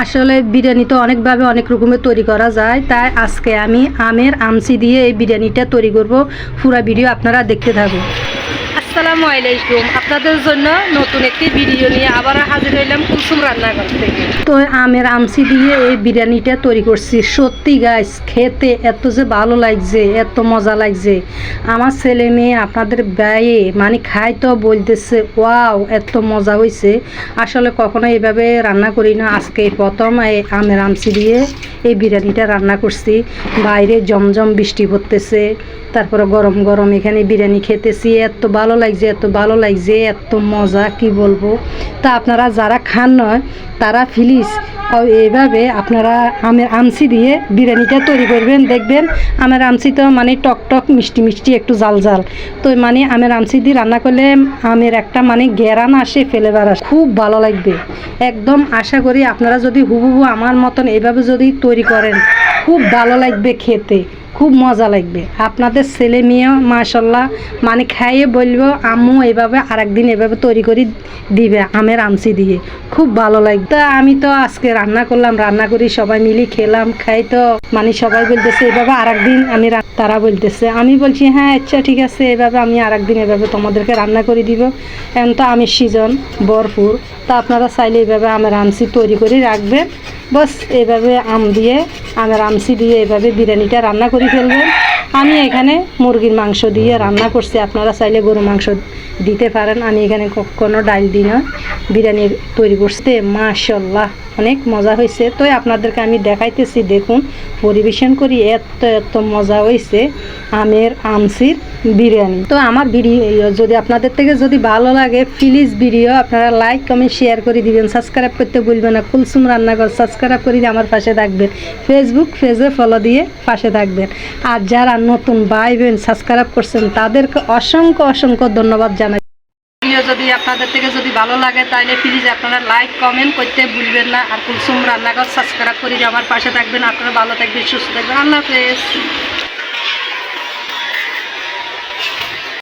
আসলে বিরিয়ানি তো অনেকভাবে অনেক রকমের তৈরি করা যায়, তাই আজকে আমি আমের আমসি দিয়ে এই বিরিয়ানিটা তৈরি করব। পুরো ভিডিও আপনারা দেখতে থাকুন। আসসালামু আলাইকুম, আপনাদের জন্য নতুন একটি ভিডিও নিয়ে আবার হাজির হইলাম কুলসুম রান্নাঘর থেকে। তো আমের আমসি দিয়ে এই বিরিয়ানিটা তৈরি করছি। সত্যি গাইস, খেতে এত যে ভালো লাগছে, এত মজা লাগছে। আমার ছেলে মেয়ে আপনাদের ব্যয়ে মানে খাই তো বলতেছে ওয়াও এত মজা হয়েছে। আসলে কখনো এইভাবে রান্না করি না, আজকে প্রথম এই আমের আমসি দিয়ে এই বিরিয়ানিটা রান্না করছি। বাইরে জমজম বৃষ্টি পড়তেছে, তারপরে গরম গরম এখানে বিরিয়ানি খেতেছি। এত ভালো লাগছে, এত ভালো লাগছে, এত মজা কি বলবো। তা আপনারা যারা খান নয় তারা প্লিজ এইভাবে আপনারা আমের আমসি দিয়ে বিরিয়ানিটা তৈরি করবেন। দেখবেন আমের আমসি তো মানে টক টক মিষ্টি মিষ্টি একটু জাল জাল, তো মানে আমের আমসি দিয়ে রান্না করলে আমের একটা মানে ঘেরান আসে, ফ্লেভার আসে, খুব ভালো লাগবে একদম। আশা করি আপনারা যদি হুবহু আমার মতন এইভাবে যদি তৈরি করেন খুব ভালো লাগবে খেতে, খুব মজা লাগবে। আপনাদের ছেলে মেয়েও মাশাল্লাহ মানে খাইয়ে বলবো আম্মু এভাবে আরেকদিন এভাবে তৈরি করে দিবে আমের আমসি দিয়ে, খুব ভালো লাগবে। তা আমি তো আজকে রান্না করলাম, রান্না করি সবাই মিলে খেলাম, খাই তো মানে সবাই বলতেছে এভাবে আরেকদিন আমি তারা বলতেছে, আমি বলছি হ্যাঁ আচ্ছা ঠিক আছে, এভাবে আমি আরেকদিন এভাবে তোমাদেরকে রান্না করে দিব। এখন তো আমের সিজন ভরপুর, তা আপনারা চাইলে এইভাবে আমের আমসি তৈরি করে রাখবেন। বাস এইভাবে আমের আমসি দিয়ে এভাবে বিরিয়ানিটা রান্না করে ফেলবেন। আমি এখানে মুরগির মাংস দিয়ে রান্না করছি, আপনারা চাইলে গরু মাংস দিতে পারেন। আমি এখানে কোনো ডাল দিই না, বিরিয়ানি তৈরি করতে মাশাল্লাহ অনেক মজা হয়েছে। তো আপনাদেরকে আমি দেখাইতেছি, দেখুন পরিবেশন করি, এত এত মজা হয়েছে আমের আমসির বিরিয়ানি। তো আমার ভিডিও যদি আপনাদের থেকে যদি ভালো লাগে প্লিজ ভিডিও আপনারা লাইক কমেন্ট শেয়ার করে দিবেন, সাবস্ক্রাইব করতে ভুলবেন না। কুলসুম রান্নাঘর সাবস্ক্রাইব করে দিয়ে আমার পাশে থাকবেন, ফেসবুক পেজে ফলো দিয়ে পাশে থাকবেন। আর যারা নতুন ভাই বোন সাবস্ক্রাইব করছেন তাদেরকে অসংখ্য অসংখ্য ধন্যবাদ জানাই। ভিডিও যদি আপনাদের থেকে যদি ভালো লাগে তাহলে প্লিজ আপনারা লাইক কমেন্ট করতে ভুলবেন না। আর কুলসুম রান্নাঘর সাবস্ক্রাইব করে দিয়ে আমার পাশে থাকবেন। আপনারা ভালো থাকবেন, সুস্থ থাকবেন। আল্লাহ হাফেজ।